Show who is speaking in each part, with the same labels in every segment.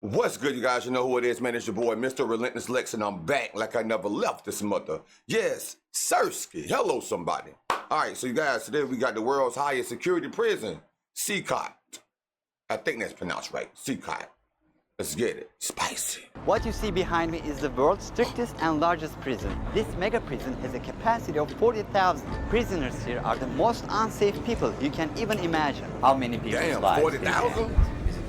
Speaker 1: What's good, you guys? You know who it is, man. It's your boy, Mr. Relentless Lex, and I'm back like I never left this mother. Yes, Sirski. Hello, somebody. All right, so you guys, today we got the world's highest security prison, CECOT. I think that's pronounced right, CECOT. Let's get it. Spicy.
Speaker 2: What you see behind me is the world's strictest and largest prison. This mega prison has a capacity of 40,000. Prisoners here are the most unsafe people you can even imagine. How many people?
Speaker 1: Damn, 40,000?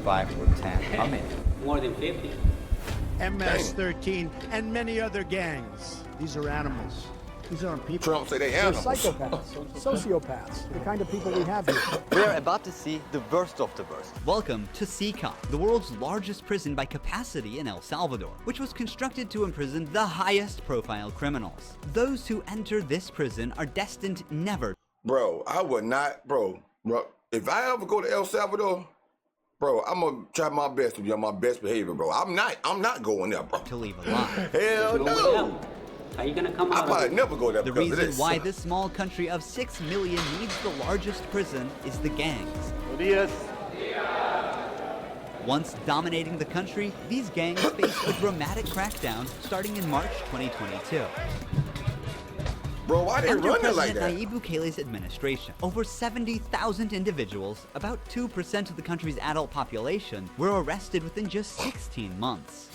Speaker 2: 5 or 10. How many?
Speaker 3: More than 50.
Speaker 4: MS-13 and many other gangs. These are animals.
Speaker 5: These aren't people.
Speaker 1: Trump say they
Speaker 5: They're
Speaker 1: animals.
Speaker 5: psychopaths, sociopaths, the kind of people we have here.
Speaker 2: We're about to see the worst of the worst.
Speaker 6: Welcome to CECOT, the world's largest prison by capacity in El Salvador, which was constructed to imprison the highest profile criminals. Those who enter this prison are destined never
Speaker 1: Bro, I would not, bro, if I ever go to El Salvador, bro, I'm gonna try my best to be on my best behavior, bro. I'm not going there, bro.
Speaker 6: to leave alive.
Speaker 1: Hell no.
Speaker 3: How you gonna come
Speaker 1: I
Speaker 3: out
Speaker 1: probably
Speaker 3: of it?
Speaker 1: never go there
Speaker 6: The
Speaker 1: because of
Speaker 6: reason
Speaker 1: this.
Speaker 6: why this small country of 6 million needs the largest prison is the gangs. Once dominating the country, these gangs faced a dramatic crackdown starting in March 2022.
Speaker 1: Bro, why they
Speaker 6: Under
Speaker 1: running like
Speaker 6: President
Speaker 1: that?
Speaker 6: Nayib Bukele's administration, over 70,000 individuals, about 2% of the country's adult population, were arrested within just 16 months.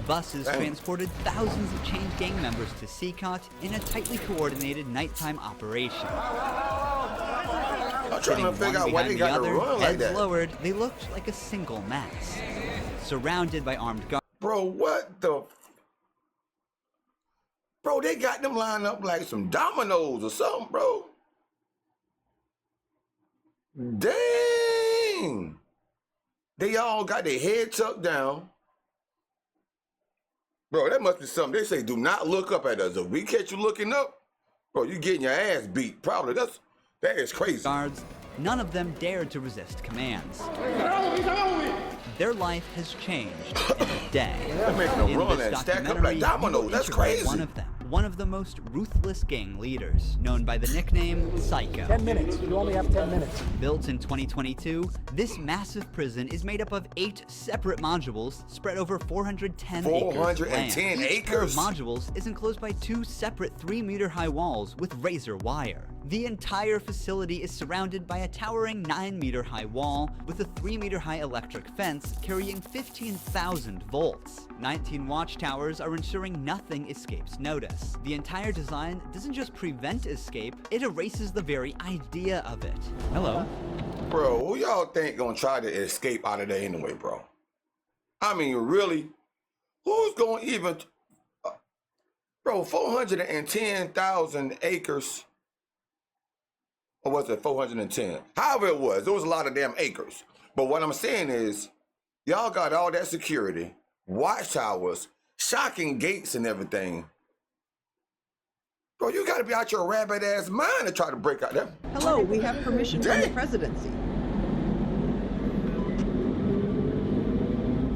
Speaker 6: Buses
Speaker 1: Dang.
Speaker 6: transported thousands of chained gang members to CECOT in a tightly coordinated nighttime operation.
Speaker 1: I'm trying
Speaker 6: Sitting
Speaker 1: to figure
Speaker 6: one
Speaker 1: out why they
Speaker 6: behind the
Speaker 1: got to
Speaker 6: other,
Speaker 1: run like
Speaker 6: heads
Speaker 1: that.
Speaker 6: lowered, they looked like a single mass. Surrounded by armed guards.
Speaker 1: Bro, what the? Bro, they got them lined up like some dominoes or something, bro. Dang. They all got their head tucked down. Bro, that must be something. They say, do not look up at us. If we catch you looking up, bro, you getting your ass beat. Probably. That is crazy.
Speaker 6: Guards, none of them dared to resist commands. Their life has changed in a day.
Speaker 1: They're making them
Speaker 6: In
Speaker 1: run
Speaker 6: this
Speaker 1: and stack up
Speaker 6: documentary,
Speaker 1: like dominoes.
Speaker 6: we
Speaker 1: That's
Speaker 6: interview
Speaker 1: crazy.
Speaker 6: one of the most ruthless gang leaders, known by the nickname Psycho.
Speaker 5: 10 minutes. You only have 10 minutes.
Speaker 6: Built in 2022, this massive prison is made up of 8 separate modules spread over 410 acres.
Speaker 1: 410
Speaker 6: of land. Each pair of
Speaker 1: acres?
Speaker 6: modules is enclosed by 2 separate 3-meter-high walls with razor wire. The entire facility is surrounded by a towering 9-meter-high wall with a 3-meter-high electric fence carrying 15,000 volts. 19 watchtowers are ensuring nothing escapes notice. The entire design doesn't just prevent escape, it erases the very idea of it. Hello.
Speaker 1: Bro, who y'all think gonna try to escape out of there anyway, bro? I mean, really? Who's gonna even... bro, 410,000 acres... or was it 410? However it was a lot of damn acres. But what I'm saying is, y'all got all that security, watchtowers, shocking gates and everything. Bro, you gotta be out your rabbit ass mind to try to break out there.
Speaker 7: Hello, we have permission from the
Speaker 1: Dang.
Speaker 7: presidency.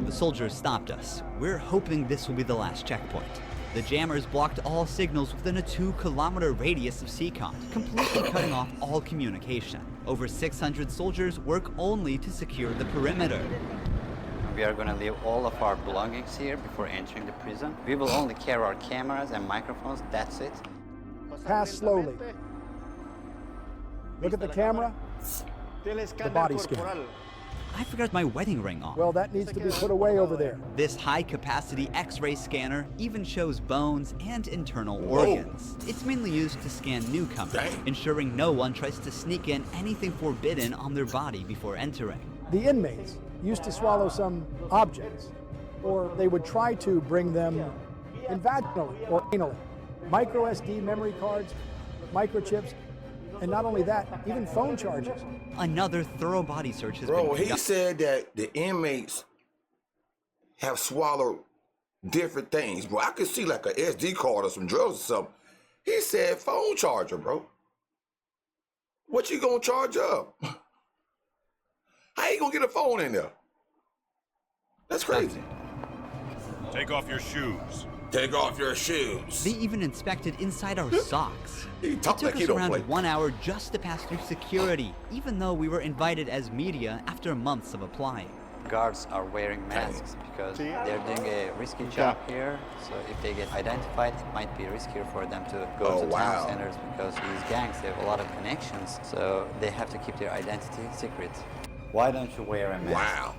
Speaker 6: The soldiers stopped us. We're hoping this will be the last checkpoint. The jammers blocked all signals within a 2-kilometer radius of CECOT, completely cutting off all communication. Over 600 soldiers work only to secure the perimeter.
Speaker 2: We are going to leave all of our belongings here before entering the prison. We will only carry our cameras and microphones, that's it.
Speaker 5: Pass slowly. Look at the camera. The body scan.
Speaker 6: I forgot my wedding ring on.
Speaker 5: Well, that needs to be put away over there.
Speaker 6: This high-capacity X-ray scanner even shows bones and internal
Speaker 1: Whoa.
Speaker 6: organs. It's mainly used to scan newcomers,
Speaker 1: Dang.
Speaker 6: ensuring no one tries to sneak in anything forbidden on their body before entering.
Speaker 5: The inmates used to swallow some objects, or they would try to bring them in vaginally or anally. Micro SD memory cards, microchips, and not only that, even phone charges.
Speaker 6: Another thorough body search has
Speaker 1: Bro,
Speaker 6: been
Speaker 1: he
Speaker 6: conducted.
Speaker 1: said that the inmates have swallowed different things. Bro, I could see like a SD card or some drugs or something. He said phone charger, bro. What you gonna charge up? How you gonna get a phone in there? That's crazy.
Speaker 8: Take off your shoes.
Speaker 1: Take off your shoes.
Speaker 6: They even inspected inside our socks.
Speaker 1: He
Speaker 6: It
Speaker 1: talk
Speaker 6: took
Speaker 1: like he
Speaker 6: us
Speaker 1: don't
Speaker 6: around
Speaker 1: play.
Speaker 6: 1 hour just to pass through security, even though we were invited as media after months of applying.
Speaker 2: guards are wearing masks because they're doing a risky job here. So if they get identified, it might be riskier for them to go to town centers because these gangs have a lot of connections. So they have to keep their identity secret. Why don't you wear a mask?
Speaker 1: Wow.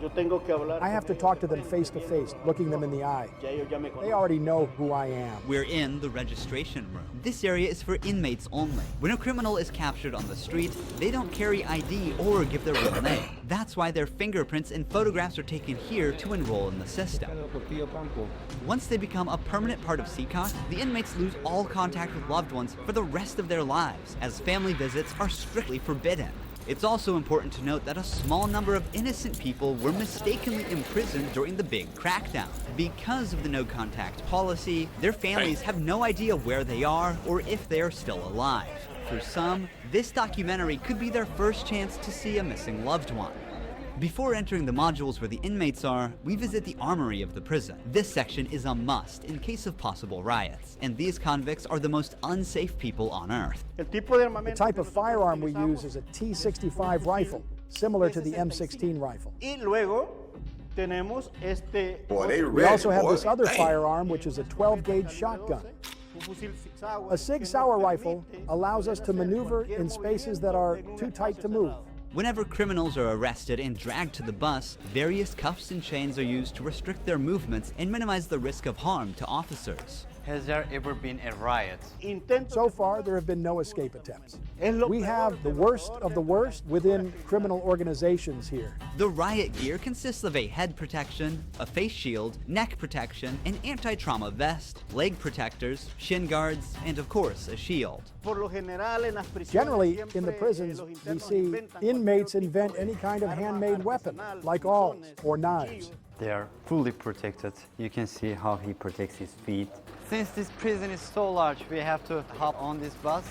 Speaker 5: I have to talk to them face to face, looking them in the eye. They already know who I am.
Speaker 6: We're in the registration room. This area is for inmates only. When a criminal is captured on the street, they don't carry ID or give their real name. That's why their fingerprints and photographs are taken here to enroll in the system. Once they become a permanent part of CECOT, the inmates lose all contact with loved ones for the rest of their lives, as family visits are strictly forbidden. It's also important to note that a small number of innocent people were mistakenly imprisoned during the big crackdown. Because of the no-contact policy, their families have no idea where they are or if they are still alive. For some, this documentary could be their first chance to see a missing loved one. Before entering the modules where the inmates are, we visit the armory of the prison. This section is a must in case of possible riots, and these convicts are the most unsafe people on Earth.
Speaker 5: The type of firearm we use is a T65 rifle, similar to the M16 rifle.
Speaker 1: Boy, they ready,
Speaker 5: We also have this other
Speaker 1: Damn.
Speaker 5: firearm, which is a 12-gauge shotgun. A Sig Sauer rifle allows us to maneuver in spaces that are too tight to move.
Speaker 6: Whenever criminals are arrested and dragged to the bus, various cuffs and chains are used to restrict their movements and minimize the risk of harm to officers.
Speaker 2: Has there ever been a riot?
Speaker 5: So far, there have been no escape attempts. We have the worst of the worst within criminal organizations here.
Speaker 6: The riot gear consists of a head protection, a face shield, neck protection, an anti-trauma vest, leg protectors, shin guards, and of course, a shield.
Speaker 5: Generally, in the prisons, we see inmates invent any kind of handmade weapon, like awls or knives.
Speaker 2: They are fully protected. You can see how he protects his feet. Since this prison is so large, we have to hop on this bus.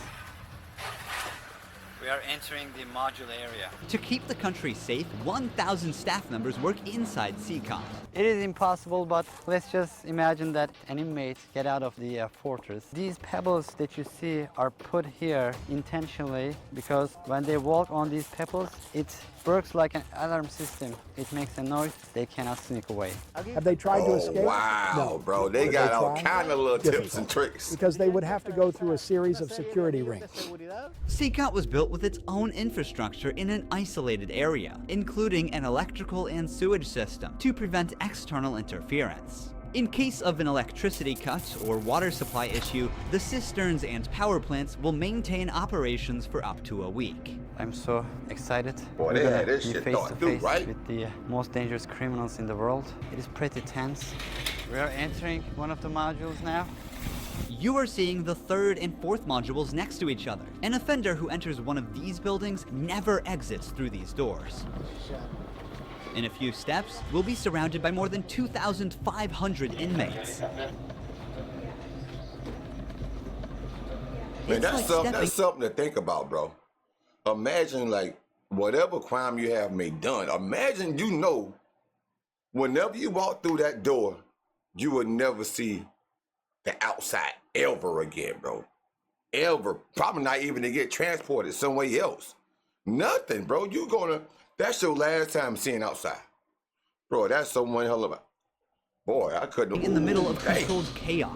Speaker 2: We are entering the module area.
Speaker 6: To keep the country safe, 1,000 staff members work inside CECOT.
Speaker 2: It is impossible, but let's just imagine that an inmate get out of the fortress. These pebbles that you see are put here intentionally because when they walk on these pebbles, it works like an alarm system. It makes a noise, they cannot sneak away.
Speaker 5: Have they tried to escape?
Speaker 1: Wow,
Speaker 5: No.
Speaker 1: bro. They
Speaker 5: Would
Speaker 1: got
Speaker 5: they
Speaker 1: all
Speaker 5: try?
Speaker 1: kind of little tips
Speaker 5: Difficult.
Speaker 1: and tricks.
Speaker 5: Because they would have to go through a series of security rings.
Speaker 6: CECOT was built with its own infrastructure in an isolated area, including an electrical and sewage system to prevent external interference. In case of an electricity cut or water supply issue, the cisterns and power plants will maintain operations for up to a week.
Speaker 2: I'm so excited.
Speaker 1: Boy,
Speaker 2: We're
Speaker 1: they
Speaker 2: gonna
Speaker 1: had this
Speaker 2: be
Speaker 1: shit
Speaker 2: face
Speaker 1: thought
Speaker 2: to
Speaker 1: through,
Speaker 2: face
Speaker 1: right?
Speaker 2: with the most dangerous criminals in the world. It is pretty tense. We are entering one of the modules now.
Speaker 6: You are seeing the third and fourth modules next to each other. An offender who enters one of these buildings never exits through these doors. In a few steps, we'll be surrounded by more than 2,500 inmates.
Speaker 1: Man,
Speaker 6: It's
Speaker 1: that's
Speaker 6: like
Speaker 1: something.
Speaker 6: stepping-
Speaker 1: That's something to think about, bro. Imagine like whatever crime you have made done. Imagine you know, whenever you walk through that door, you would never see the outside ever again, bro. Ever. Probably not even to get transported somewhere else. Nothing, bro. That's your last time seeing outside. Bro, that's so one hell of a... Boy, I couldn't...
Speaker 6: In the middle of
Speaker 1: Hey.
Speaker 6: controlled chaos.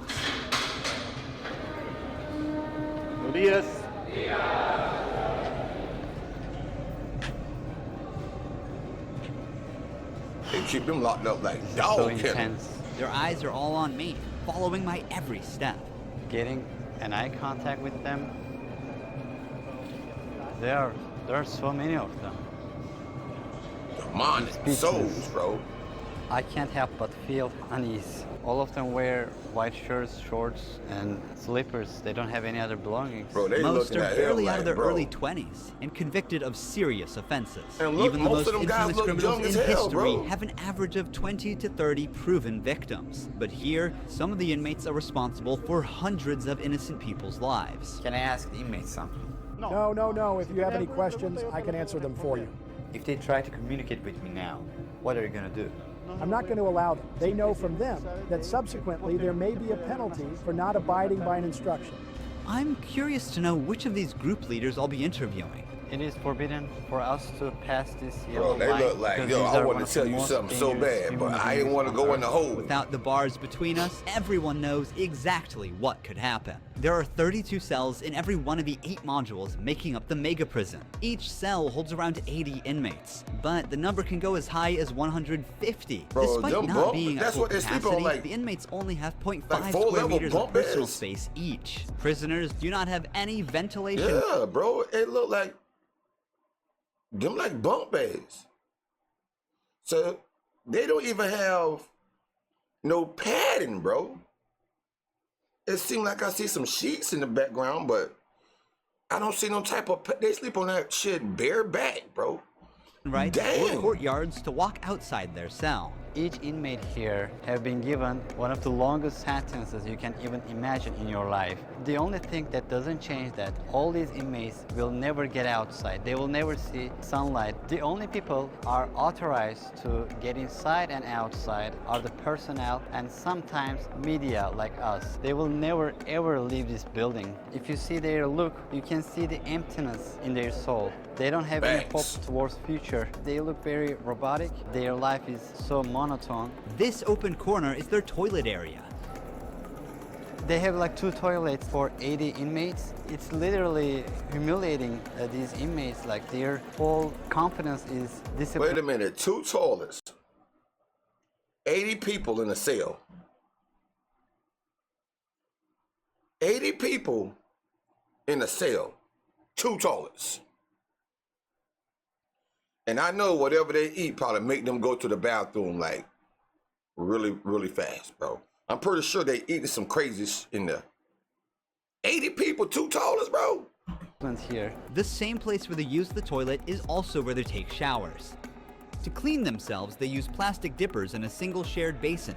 Speaker 1: They keep them locked up like
Speaker 2: So
Speaker 1: dog kennels.
Speaker 2: intense.
Speaker 6: Their eyes are all on me, following my every step.
Speaker 2: Getting an eye contact with them. There are so many of them.
Speaker 1: Demonic
Speaker 2: Speechless.
Speaker 1: souls, bro.
Speaker 2: I can't help but feel unease. All of them wear white shirts, shorts, and slippers. They don't have any other belongings.
Speaker 1: Bro, they
Speaker 6: Most
Speaker 1: looking
Speaker 6: are
Speaker 1: at
Speaker 6: barely
Speaker 1: him
Speaker 6: out of
Speaker 1: like,
Speaker 6: their
Speaker 1: bro.
Speaker 6: early 20s and convicted of serious offenses.
Speaker 1: And look,
Speaker 6: Even the
Speaker 1: most
Speaker 6: most
Speaker 1: of them guys
Speaker 6: infamous
Speaker 1: look
Speaker 6: criminals
Speaker 1: young
Speaker 6: in
Speaker 1: as hell,
Speaker 6: history
Speaker 1: bro.
Speaker 6: have an average of 20 to 30 proven victims. But here, some of the inmates are responsible for hundreds of innocent people's lives.
Speaker 2: Can I ask the inmates something?
Speaker 5: No. If you have any questions, I can answer them for you.
Speaker 2: If they try to communicate with me now, what are you gonna do?
Speaker 5: I'm not going to allow them. They know from them that subsequently there may be a penalty for not abiding by an instruction.
Speaker 6: I'm curious to know which of these group leaders I'll be interviewing.
Speaker 2: It is forbidden for us to pass this
Speaker 1: Bro,
Speaker 2: yellow
Speaker 1: they
Speaker 2: line
Speaker 1: look like,
Speaker 2: because
Speaker 1: yo,
Speaker 2: these
Speaker 1: I
Speaker 2: are
Speaker 1: want
Speaker 2: one
Speaker 1: to
Speaker 2: of
Speaker 1: tell
Speaker 2: the
Speaker 1: you
Speaker 2: most
Speaker 1: something so
Speaker 2: dangerous
Speaker 1: bad,
Speaker 2: human
Speaker 1: but I didn't
Speaker 2: beings
Speaker 1: want to
Speaker 2: on
Speaker 1: go in the
Speaker 2: Earth.
Speaker 1: hole.
Speaker 6: Without the bars between us, everyone knows exactly what could happen. There are 32 cells in every one of the 8 modules making up the mega prison. Each cell holds around 80 inmates, but the number can go as high as 150.
Speaker 1: Bro,
Speaker 6: Despite
Speaker 1: them
Speaker 6: not
Speaker 1: bunk-
Speaker 6: being at
Speaker 1: that's
Speaker 6: full
Speaker 1: what they sleep
Speaker 6: capacity,
Speaker 1: on, like-
Speaker 6: the inmates only have 0.5
Speaker 1: like
Speaker 6: square
Speaker 1: 4-level
Speaker 6: meters of
Speaker 1: bunk
Speaker 6: personal
Speaker 1: beds.
Speaker 6: space each. Prisoners do not have any ventilation.
Speaker 1: Yeah, bro, it look like them like bunk beds. So they don't even have no padding, bro. It seems like I see some sheets in the background, but I don't see no type of. They sleep on that shit bareback, bro.
Speaker 6: Rights or
Speaker 1: Damn.
Speaker 6: courtyards to walk outside their cell.
Speaker 2: Each inmate here have been given one of the longest sentences you can even imagine in your life. The only thing that doesn't change that all these inmates will never get outside. They will never see sunlight. The only people are authorized to get inside and outside are the personnel and sometimes media like us. They will never ever leave this building. If you see their look, you can see the emptiness in their soul. They don't have any hope
Speaker 1: Facts.
Speaker 2: towards future. They look very robotic. Their life is so monotone.
Speaker 6: This open corner is their toilet area.
Speaker 2: They have like 2 toilets for 80 inmates. It's literally humiliating these inmates. Like their whole confidence is disappearing.
Speaker 1: Wait a minute, 2 toilets, 80 people in a cell. 80 people in a cell, 2 toilets. And I know whatever they eat probably make them go to the bathroom like really, really fast, bro. I'm pretty sure they eating some crazy in there. 80 people, 2 toilets, bro.
Speaker 2: Here.
Speaker 6: The same place where they use the toilet is also where they take showers. To clean themselves, they use plastic dippers in a single shared basin.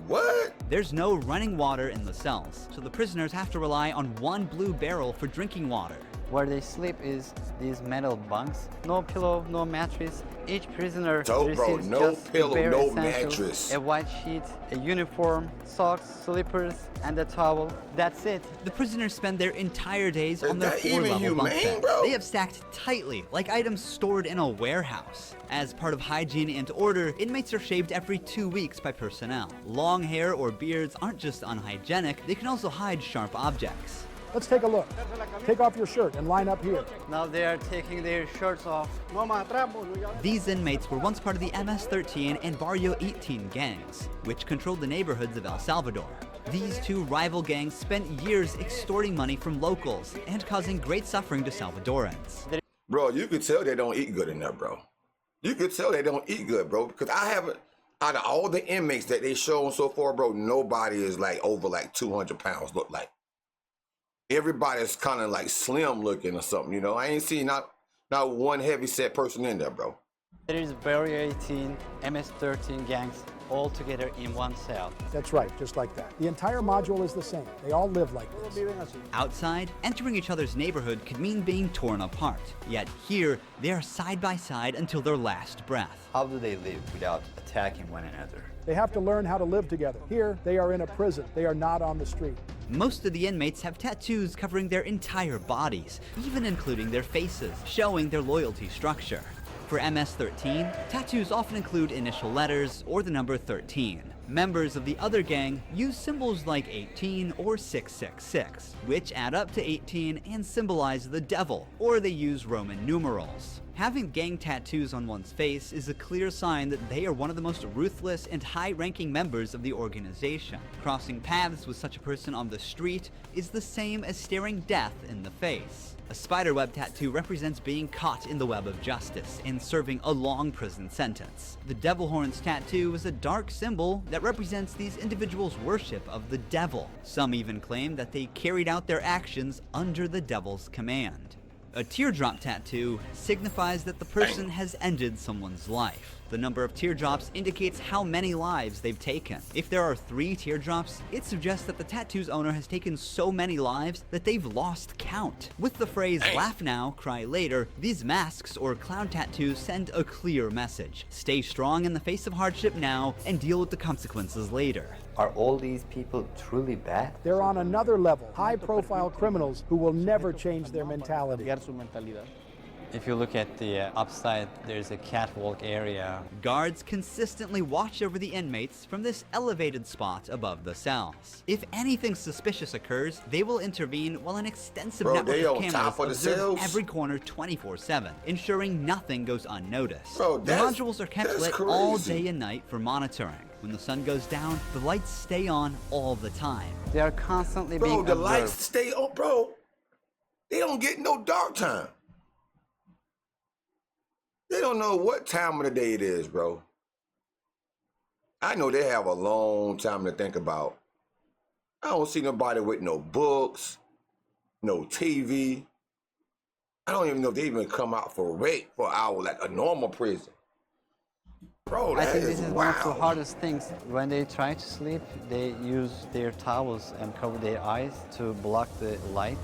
Speaker 1: What?
Speaker 6: There's no running water in the cells, so the prisoners have to rely on one blue barrel for drinking water.
Speaker 2: Where they sleep is these metal bunks. No pillow, no mattress. Each prisoner
Speaker 1: So, bro,
Speaker 2: receives
Speaker 1: no
Speaker 2: just the
Speaker 1: pillow,
Speaker 2: bare
Speaker 1: no
Speaker 2: essentials,
Speaker 1: mattress.
Speaker 2: a white sheet, a uniform, socks, slippers, and a towel. That's it.
Speaker 6: The prisoners spend their entire days
Speaker 1: Is
Speaker 6: on their
Speaker 1: that even
Speaker 6: 4-level bunk
Speaker 1: humane,
Speaker 6: beds.
Speaker 1: bro?
Speaker 6: They have stacked tightly, like items stored in a warehouse. As part of hygiene and order, inmates are shaved every 2 weeks by personnel. Long hair or beards aren't just unhygienic, they can also hide sharp objects.
Speaker 5: Let's take a look. Take off your shirt and line up here.
Speaker 2: Now they are taking their shirts off.
Speaker 6: These inmates were once part of the MS-13 and Barrio 18 gangs, which controlled the neighborhoods of El Salvador. These 2 rival gangs spent years extorting money from locals and causing great suffering to Salvadorans.
Speaker 1: Bro, you could tell they don't eat good in there, bro. You could tell they don't eat good, bro. Because I haven't, out of all the inmates that they shown so far, bro, nobody is like over like 200 pounds, look like. Everybody's kind of like slim looking or something, you know? I ain't seen not one heavy set person in there, bro.
Speaker 2: There is Barrio 18, MS-13 gangs all together in one cell.
Speaker 5: That's right, just like that. The entire module is the same. They all live like this.
Speaker 6: Outside, entering each other's neighborhood could mean being torn apart. Yet here, they are side by side until their last breath.
Speaker 2: How do they live without attacking one another?
Speaker 5: They have to learn how to live together. Here, they are in a prison. They are not on the street.
Speaker 6: Most of the inmates have tattoos covering their entire bodies, even including their faces, showing their loyalty structure. For MS-13, tattoos often include initial letters or the number 13. Members of the other gang use symbols like 18 or 666, which add up to 18 and symbolize the devil, or they use Roman numerals. Having gang tattoos on one's face is a clear sign that they are one of the most ruthless and high-ranking members of the organization. Crossing paths with such a person on the street is the same as staring death in the face. A spiderweb tattoo represents being caught in the web of justice and serving a long prison sentence. The devil horns tattoo is a dark symbol that represents these individuals' worship of the devil. Some even claim that they carried out their actions under the devil's command. A teardrop tattoo signifies that the person has ended someone's life. The number of teardrops indicates how many lives they've taken. If there are 3 teardrops, it suggests that the tattoo's owner has taken so many lives that they've lost count. With the phrase "laugh now, cry later," these masks or clown tattoos send a clear message. Stay strong in the face of hardship now and deal with the consequences later.
Speaker 9: Are all these people truly bad?
Speaker 5: They're on another level, high-profile criminals who will never change their mentality.
Speaker 2: If you look at the upside, there's a catwalk area.
Speaker 6: Guards consistently watch over the inmates from this elevated spot above the cells. If anything suspicious occurs, they will intervene while an extensive network of cameras observes every corner 24/7, ensuring nothing goes unnoticed. The modules are kept lit all day and night for monitoring. When the sun goes down, the lights stay on all the time.
Speaker 2: They are constantly being observed.
Speaker 1: Bro, the lights stay on, bro. They don't get no dark time. They don't know what time of the day it is, bro. I know they have a long time to think about. I don't see nobody with no books, no TV. I don't even know if they even come out for rape for an hour like a normal prison. Bro,
Speaker 2: I
Speaker 1: that
Speaker 2: think
Speaker 1: is
Speaker 2: this is one of the hardest things. When they try to sleep, they use their towels and cover their eyes to block the light.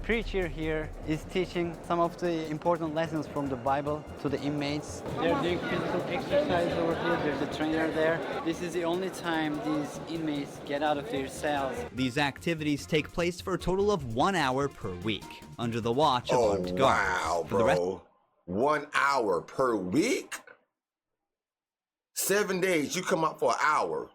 Speaker 2: Preacher here is teaching some of the important lessons from the Bible to the inmates. They're doing physical exercise over here. There's a trainer there. This is the only time these inmates get out of their cells.
Speaker 6: These activities take place for a total of 1 hour per week, under the watch of armed guards.
Speaker 1: Wow,
Speaker 6: For the rest-
Speaker 1: bro. 1 hour per week? 7 days, you come out for an hour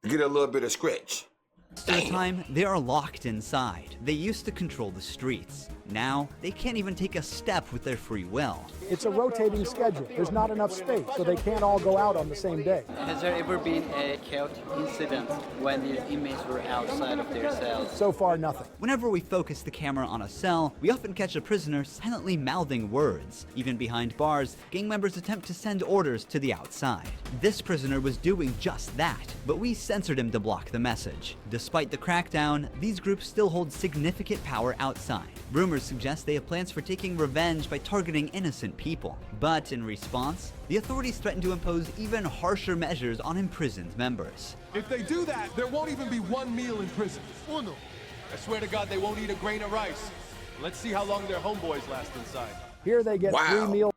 Speaker 1: to get a little bit of scratch.
Speaker 6: Most of the time, they are locked inside. They used to control the streets. Now, they can't even take a step with their free will.
Speaker 5: It's a rotating schedule. There's not enough space, so they can't all go out on the same day.
Speaker 2: Has there ever been a chaotic incident when these inmates were outside of their cells?
Speaker 5: So far, nothing.
Speaker 6: Whenever we focus the camera on a cell, we often catch a prisoner silently mouthing words. Even behind bars, gang members attempt to send orders to the outside. This prisoner was doing just that, but we censored him to block the message. Despite the crackdown, these groups still hold significant power outside. Rumors suggest they have plans for taking revenge by targeting innocent people. But in response, the authorities threaten to impose even harsher measures on imprisoned members.
Speaker 10: If they do that, there won't even be one meal in prison. Uno. I swear to God, they won't eat a grain of rice. Let's see how long their homeboys last inside.
Speaker 5: Here they get 3 meals.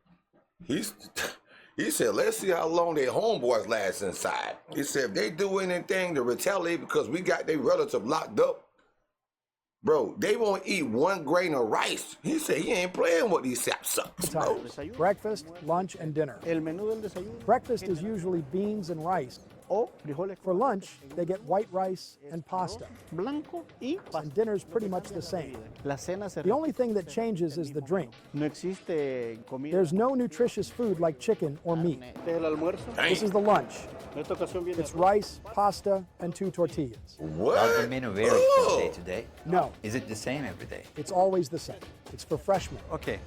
Speaker 1: He said, let's see how long their homeboys last inside. He said, if they do anything to retaliate because we got their relative locked up, bro, they won't eat 1 grain of rice. He said he ain't playing with these sapsucks, bro.
Speaker 5: Breakfast, lunch, and dinner. Breakfast is usually beans and rice. For lunch, they get white rice and pasta. And dinner's pretty much the same. The only thing that changes is the drink. There's no nutritious food like chicken or meat. This is the lunch. It's rice, pasta, and 2 tortillas.
Speaker 1: What?
Speaker 9: Does the menu vary from day to day?
Speaker 5: No.
Speaker 9: Is it the same every day?
Speaker 5: It's always the same. It's for freshmen.
Speaker 2: Okay.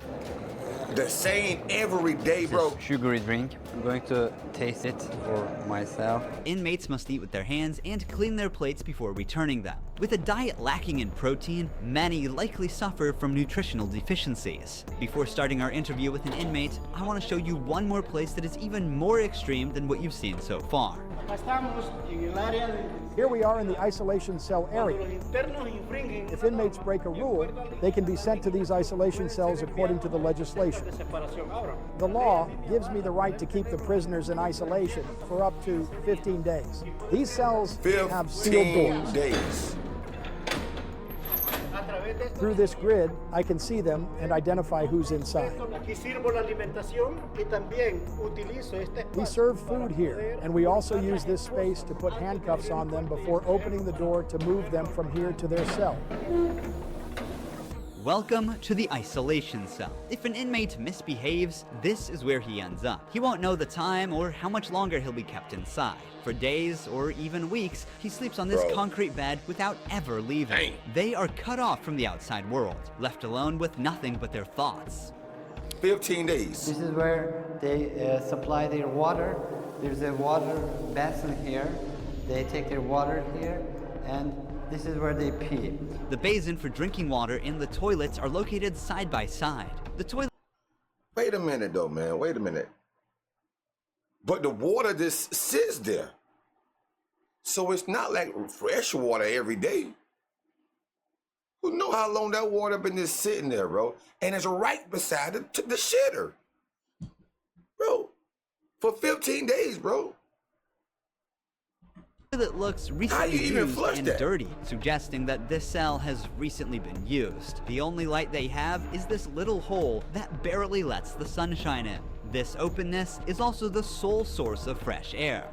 Speaker 1: The same every day, bro.
Speaker 2: Sugary drink. I'm going to taste it for myself.
Speaker 6: Inmates must eat with their hands and clean their plates before returning them. With a diet lacking in protein, many likely suffer from nutritional deficiencies. Before starting our interview with an inmate, I want to show you one more place that is even more extreme than what you've seen so far.
Speaker 5: Here we are in the isolation cell area. If inmates break a rule, they can be sent to these isolation cells according to the legislation. The law gives me the right to keep the prisoners in isolation for up to 15 days. These cells have sealed doors.
Speaker 1: 15 days.
Speaker 5: Through this grid, I can see them and identify who's inside. We serve food here, and we also use this space to put handcuffs on them before opening the door to move them from here to their cell.
Speaker 6: Welcome to the isolation cell. If an inmate misbehaves, this is where he ends up. He won't know the time or how much longer he'll be kept inside. For days or even weeks, he sleeps on this concrete bed without ever leaving. They are cut off from the outside world, left alone with nothing but their thoughts.
Speaker 1: 15 days.
Speaker 2: This is where they supply their water. There's a water basin here. They take their water here, and this is where they pee.
Speaker 6: The basin for drinking water and the toilets are located side by side. The toilet
Speaker 1: Wait a minute though, man. Wait a minute. But the water just sits there. So it's not like fresh water every day. Who know how long that water been just sitting there, bro? And it's right beside the shitter. Bro, for 15 days, bro.
Speaker 6: That looks recently used and dirty, suggesting that this cell has recently been used. The only light they have is this little hole that barely lets the sunshine in. This openness is also the sole source of fresh air.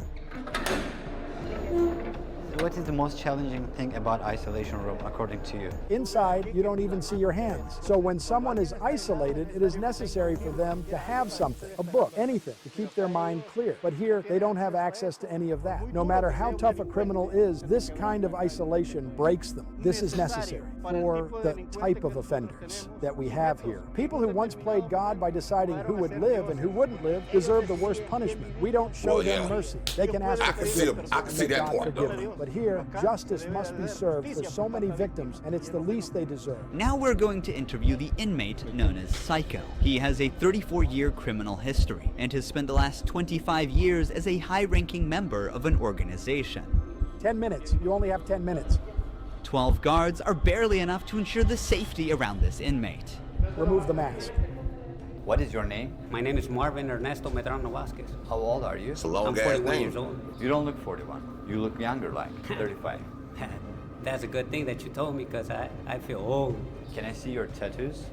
Speaker 2: What is the most challenging thing about isolation room, according to you?
Speaker 5: Inside, you don't even see your hands. So when someone is isolated, it is necessary for them to have something, a book, anything, to keep their mind clear. But here, they don't have access to any of that. No matter how tough a criminal is, this kind of isolation breaks them. This is necessary for the type of offenders that we have here. People who once played God by deciding who would live and who wouldn't live deserve the worst punishment. We don't show them mercy. They can ask for forgiveness.
Speaker 1: I can see that part, though.
Speaker 5: But here, justice must be served for so many victims, and it's the least they deserve.
Speaker 6: Now we're going to interview the inmate known as Psycho. He has a 34-year criminal history and has spent the last 25 years as a high-ranking member of an organization.
Speaker 5: 10 minutes. You only have 10 minutes.
Speaker 6: 12 guards are barely enough to ensure the safety around this inmate.
Speaker 5: Remove the mask.
Speaker 9: What is your name?
Speaker 3: My name is Marvin Ernesto Medrano Vasquez.
Speaker 9: How old are you?
Speaker 1: It's a long
Speaker 3: I'm 41 years old.
Speaker 9: You don't look 41. You look younger, like 35.
Speaker 3: That's a good thing that you told me, because I feel old.
Speaker 9: Can I see your tattoos?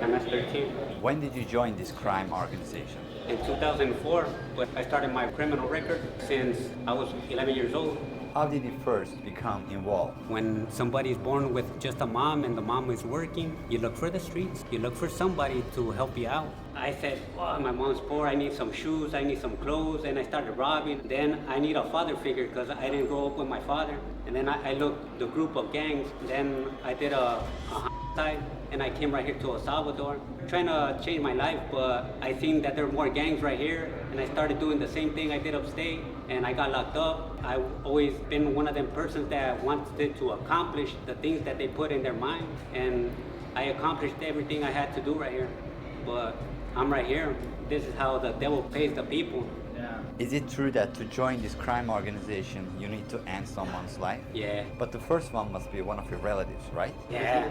Speaker 3: I'm 13.
Speaker 9: When did you join this crime organization?
Speaker 3: In 2004, but I started my criminal record since I was 11 years old.
Speaker 9: How did you first become involved?
Speaker 3: When somebody is born with just a mom and the mom is working, you look for the streets. You look for somebody to help you out. I said, well, my mom's poor, I need some shoes, I need some clothes, and I started robbing. Then I need a father figure because I didn't grow up with my father. And then I looked the group of gangs. Then I did a side, and I came right here to El Salvador, trying to change my life, but I seen that there were more gangs right here, and I started doing the same thing I did upstate, and I got locked up. I've always been one of them persons that wanted to accomplish the things that they put in their mind, and I accomplished everything I had to do right here. But I'm right here. This is how the devil pays the people.
Speaker 9: Is it true that to join this crime organization, you need to end someone's life?
Speaker 3: Yeah.
Speaker 9: But the first one must be one of your relatives, right?
Speaker 3: Yeah,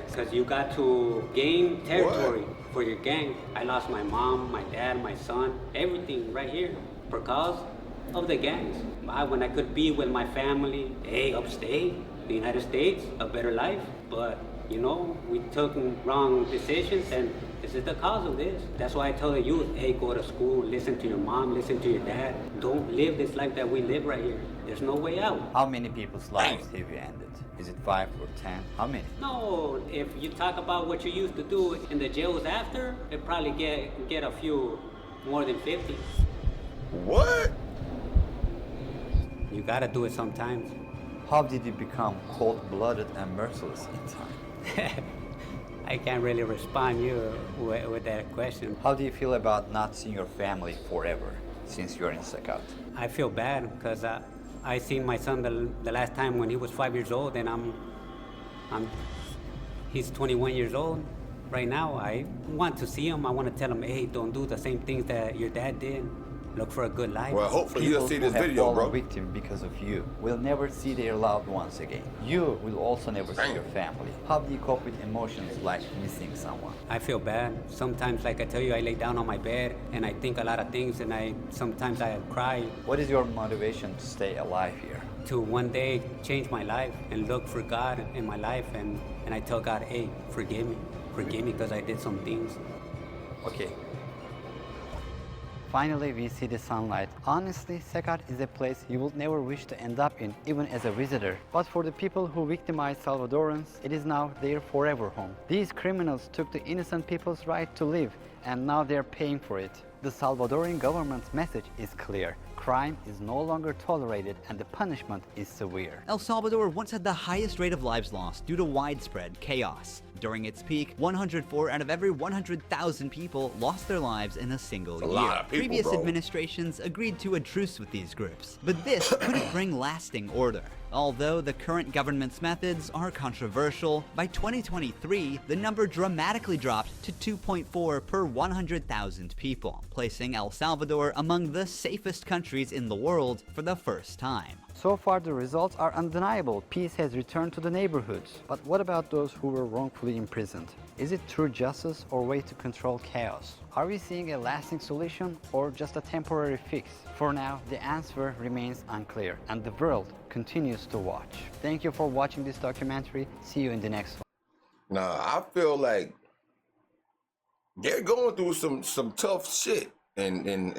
Speaker 3: because you got to gain territory for your gang. I lost my mom, my dad, my son, everything right here because of the gangs. When I could be with my family, upstate, the United States, a better life, but you know, we took wrong decisions, and this is the cause of this. That's why I tell the youth, go to school, listen to your mom, listen to your dad. Don't live this life that we live right here. There's no way out.
Speaker 9: How many people's lives have you ended? Is it 5 or 10? How many?
Speaker 3: No, if you talk about what you used to do in the jails after, it probably get a few more than 50.
Speaker 1: What?
Speaker 3: You gotta do it sometimes.
Speaker 9: How did you become cold-blooded and merciless in time?
Speaker 3: I can't really respond you with that question.
Speaker 9: How do you feel about not seeing your family forever since you're in CECOT?
Speaker 3: I feel bad because I seen my son the last time when he was 5 years old, and he's 21 years old right now. I want to see him. I want to tell him, don't do the same things that your dad did. Look for a good life.
Speaker 1: Well, hopefully you'll see this video, bro.
Speaker 9: Victim because of you will never see their loved ones again. You will also never see your family. How do you cope with emotions like missing someone?
Speaker 3: I feel bad. Sometimes, like I tell you, I lay down on my bed and I think a lot of things, and sometimes I cry.
Speaker 9: What is your motivation to stay alive here?
Speaker 3: To one day change my life and look for God in my life, and I tell God, forgive me because I did some things.
Speaker 9: Okay.
Speaker 2: Finally, we see the sunlight. Honestly, CECOT is a place you will never wish to end up in, even as a visitor. But for the people who victimized Salvadorans, it is now their forever home. These criminals took the innocent people's right to live, and now they're paying for it. The Salvadoran government's message is clear. Crime is no longer tolerated, and the punishment is severe.
Speaker 6: El Salvador once had the highest rate of lives lost due to widespread chaos. During its peak, 104 out of every 100,000 people lost their lives in a single year.
Speaker 1: Lot of people,
Speaker 6: Previous
Speaker 1: bro.
Speaker 6: administrations agreed to a truce with these groups, but this couldn't bring lasting order. Although the current government's methods are controversial, by 2023, the number dramatically dropped to 2.4 per 100,000 people, placing El Salvador among the safest countries in the world for the first time.
Speaker 2: So far, the results are undeniable. Peace has returned to the neighborhoods. But what about those who were wrongfully imprisoned? Is it true justice or way to control chaos? Are we seeing a lasting solution or just a temporary fix? For now, the answer remains unclear, and the world continues to watch. Thank you for watching this documentary. See you in the next one.
Speaker 1: Nah, I feel like they're going through some tough shit in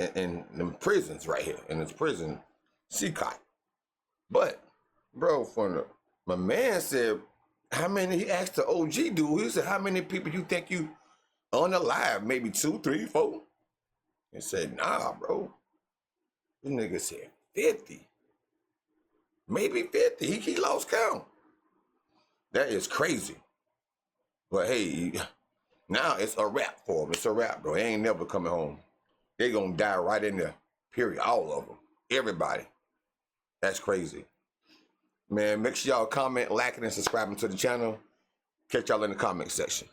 Speaker 1: them prisons right here, in this prison, CECOT. But, bro, my man said, how many, he asked the OG dude, he said, how many people you think you unalive? Maybe 2, 3, 4? He said, nah, bro. This nigga said 50. Maybe 50. He lost count. That is crazy. But hey, now it's a wrap for him. It's a wrap, bro. They ain't never coming home. They gonna die right in there. Period. All of them. Everybody. That's crazy. Man, make sure y'all comment, liking, and subscribing to the channel. Catch y'all in the comment section.